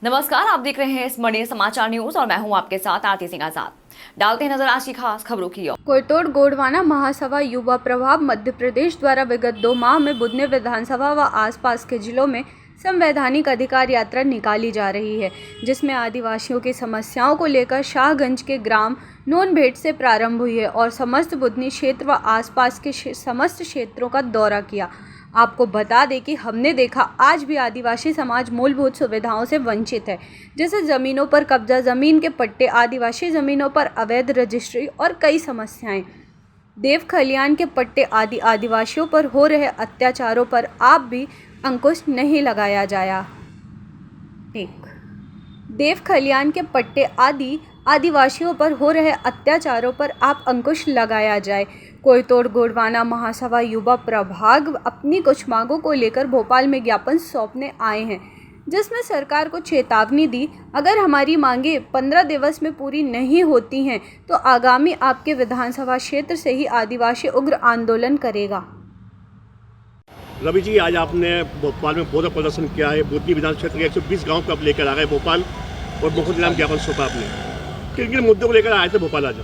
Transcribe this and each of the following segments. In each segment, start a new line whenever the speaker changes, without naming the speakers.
नमस्कार, आप देख रहे हैं स्मरणीय समाचार न्यूज और मैं हूं आपके साथ आरती सिंह आजाद। डालते हैं नजर आज की खास खबरों की ओर।
कोयतोड़ गोंडवाना महासभा युवा प्रभाव मध्य प्रदेश द्वारा विगत 2 माह में बुधनी विधानसभा व आसपास के जिलों में संवैधानिक अधिकार यात्रा निकाली जा रही है, जिसमें आदिवासियों की समस्याओं को लेकर शाहगंज के ग्राम नोनभेट से प्रारंभ हुई है और समस्त बुधनी क्षेत्र व आसपास के समस्त क्षेत्रों का दौरा किया। आपको बता दें कि हमने देखा आज भी आदिवासी समाज मूलभूत सुविधाओं से वंचित है, जैसे ज़मीनों पर कब्जा, ज़मीन के पट्टे, आदिवासी ज़मीनों पर अवैध रजिस्ट्री और कई समस्याएं। देव खलियान के पट्टे आदि आदिवासियों पर हो रहे अत्याचारों पर आप भी अंकुश नहीं लगाया जाया। देव खलियान के पट्टे आदि आदिवासियों पर हो रहे अत्याचारों पर आप अंकुश लगाया जाए। कोयतोड़ गोंडवाना महासभा युवा प्रभाग अपनी कुछ मांगों को लेकर भोपाल में ज्ञापन सौंपने आए हैं, जिसमें सरकार को चेतावनी दी, अगर हमारी मांगे 15 दिवस में पूरी नहीं होती हैं तो आगामी आपके विधानसभा क्षेत्र से ही आदिवासी उग्र आंदोलन करेगा।
रवि जी, आज आपने भोपाल में बहुत प्रदर्शन किया है। बुधनी विधान क्षेत्र के 120 गाँव को आप लेकर आ गए भोपाल और मुख्यमंत्री नाम ज्ञापन सौंपा आपने। किन किन मुद्दों को लेकर आए थे भोपाल आज?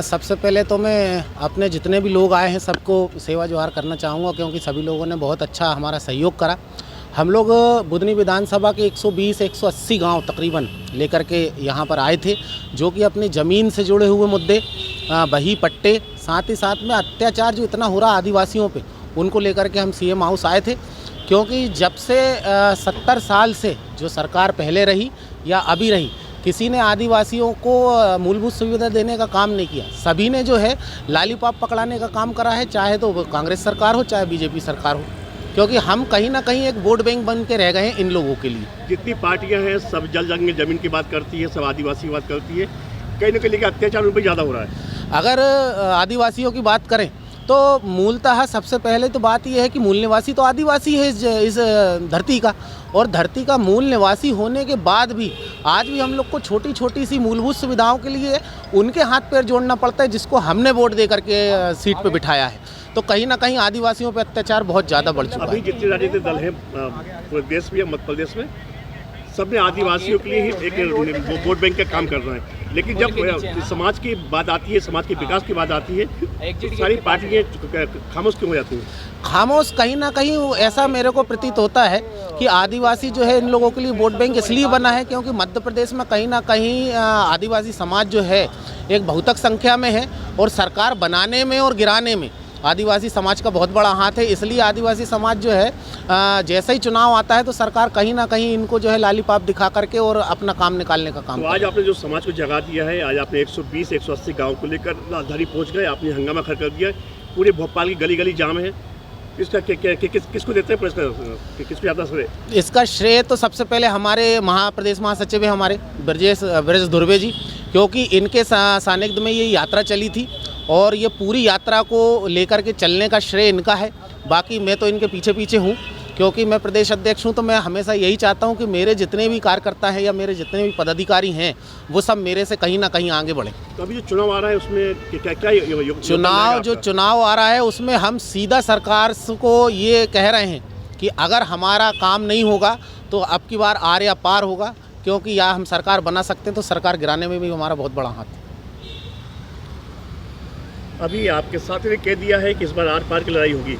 सबसे पहले तो मैं अपने जितने भी लोग आए हैं सबको सेवा जोहार करना चाहूँगा, क्योंकि सभी लोगों ने बहुत अच्छा हमारा सहयोग करा। हम लोग बुधनी विधानसभा के 120-180 गांव तकरीबन लेकर के यहाँ पर आए थे, जो कि अपनी ज़मीन से जुड़े हुए मुद्दे, बही पट्टे, साथ ही साथ में अत्याचार जो इतना हो रहा आदिवासियों पे, उनको लेकर के हम सीएम हाउस आए थे। क्योंकि जब से 70 साल से जो सरकार पहले रही या अभी रही, किसी ने आदिवासियों को मूलभूत सुविधा देने का काम नहीं किया। सभी ने जो है लॉलीपॉप पकड़ाने का काम करा है, चाहे तो कांग्रेस सरकार हो चाहे बीजेपी सरकार हो, क्योंकि हम कहीं ना कहीं एक वोट बैंक बन के रह गए हैं इन लोगों के लिए।
जितनी पार्टियां हैं सब जल जंगल ज़मीन की बात करती है, सब आदिवासी की बात करती है, कहीं ना कहीं अत्याचार उन पर ज़्यादा हो रहा है।
अगर आदिवासियों की बात करें तो मूलतः सबसे पहले तो बात यह है कि मूल निवासी तो आदिवासी है इस धरती का, और धरती का मूल निवासी होने के बाद भी आज भी हम लोग को छोटी छोटी सी मूलभूत सुविधाओं के लिए उनके हाथ पैर जोड़ना पड़ता है, जिसको हमने वोट दे करके सीट पे बिठाया है। तो कहीं ना कहीं आदिवासियों पे अत्याचार बहुत ज़्यादा बढ़ चुका है।
अभी जितने राजनीतिक दल हैं पूरे देश में, मध्य प्रदेश में, सब ने आदिवासियों के लिए ही एक वोट बैंक का काम कर रहे हैं। लेकिन जब समाज की बात आती है, समाज के विकास की बात आती है, तो सारी पार्टियां खामोश क्यों हो जाती हैं?
खामोश कहीं ना कहीं ऐसा मेरे को प्रतीत होता है कि आदिवासी जो है इन लोगों के लिए वोट बैंक इसलिए बना है क्योंकि मध्य प्रदेश में कहीं ना कहीं आदिवासी समाज जो है एक बहुतक संख्या में है, और सरकार बनाने में और गिराने में आदिवासी समाज का बहुत बड़ा हाथ है। इसलिए आदिवासी समाज जो है जैसे ही चुनाव आता है तो सरकार कहीं ना कहीं इनको जो है लॉलीपॉप दिखा करके और अपना काम निकालने का काम।
तो आज आपने जो समाज को जगा दिया है, आज आपने 120-180 गाँव को लेकर राजधानी पहुँच गए, आपने हंगामा खड़ा कर दिया, पूरे भोपाल की गली गली जाम है। इसका किसको देते हैं प्रश्न, किसको ज़्यादा श्रेय?
इसका श्रेय तो सबसे पहले हमारे प्रदेश महासचिव है हमारे ब्रजेश धुर्वे जी, क्योंकि इनके सानिध्य में ये यात्रा चली थी और ये पूरी यात्रा को लेकर के चलने का श्रेय इनका है। बाकी मैं तो इनके पीछे पीछे हूँ, क्योंकि मैं प्रदेश अध्यक्ष हूँ, तो मैं हमेशा यही चाहता हूँ कि मेरे जितने भी कार्यकर्ता हैं या मेरे जितने भी पदाधिकारी हैं वो सब मेरे से कहीं ना कहीं आगे बढ़े।
तो अभी जो चुनाव आ रहा है उसमें क्या
चुनाव आ रहा है उसमें हम सीधा सरकार को ये कह रहे हैं कि अगर हमारा काम नहीं होगा तो अब की बार आर या पार होगा, क्योंकि या हम सरकार बना सकते हैं तो सरकार गिराने में भी हमारा बहुत बड़ा हाथ है।
अभी आपके साथ ने कह दिया है कि इस बार आर पार की लड़ाई होगी।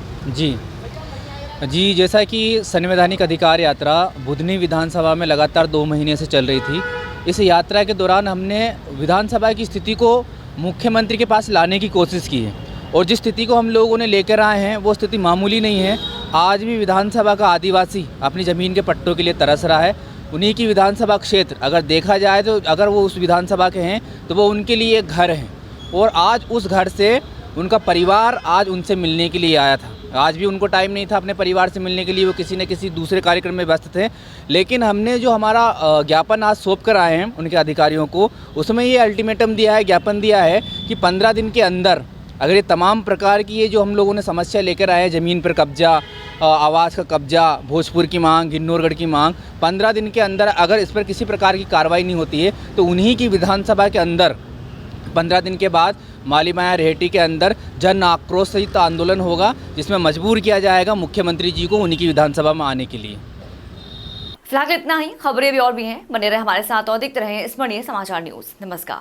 जी, जैसा कि संवैधानिक अधिकार यात्रा बुधनी विधानसभा में लगातार 2 महीने से चल रही थी, इस यात्रा के दौरान हमने विधानसभा की स्थिति को मुख्यमंत्री के पास लाने की कोशिश की है, और जिस स्थिति को हम लोगों ने लेकर आए हैं वो स्थिति मामूली नहीं है। आज भी विधानसभा का आदिवासी अपनी ज़मीन के पट्टों के लिए तरस रहा है। उन्हीं की विधानसभा क्षेत्र अगर देखा जाए तो अगर वो उस विधानसभा के हैं तो वो उनके लिए एक घर है, और आज उस घर से उनका परिवार आज उनसे मिलने के लिए आया था। आज भी उनको टाइम नहीं था अपने परिवार से मिलने के लिए, वो किसी न किसी दूसरे कार्यक्रम में व्यस्त थे। लेकिन हमने जो हमारा ज्ञापन आज सौंप कर आए हैं उनके अधिकारियों को, उसमें ये अल्टीमेटम दिया है, ज्ञापन दिया है कि 15 दिन के अंदर अगर ये तमाम प्रकार की ये जो हम लोगों ने समस्या लेकर आए हैं, ज़मीन पर कब्जा, आवास का कब्जा, भोजपुर की मांग, गिन्नौरगढ़ की मांग, 15 दिन के अंदर अगर इस पर किसी प्रकार की कार्रवाई नहीं होती है तो उन्हीं की विधानसभा के अंदर 15 दिन के बाद माली माया रेहटी के अंदर जन आक्रोश सहित आंदोलन होगा, जिसमें मजबूर किया जाएगा मुख्यमंत्री जी को उन्हीं की विधानसभा में आने के लिए।
फिलहाल इतना ही। खबरें भी और भी हैं, बने रहे हमारे साथ और देखते रहें स्मरणीय समाचार न्यूज। नमस्कार।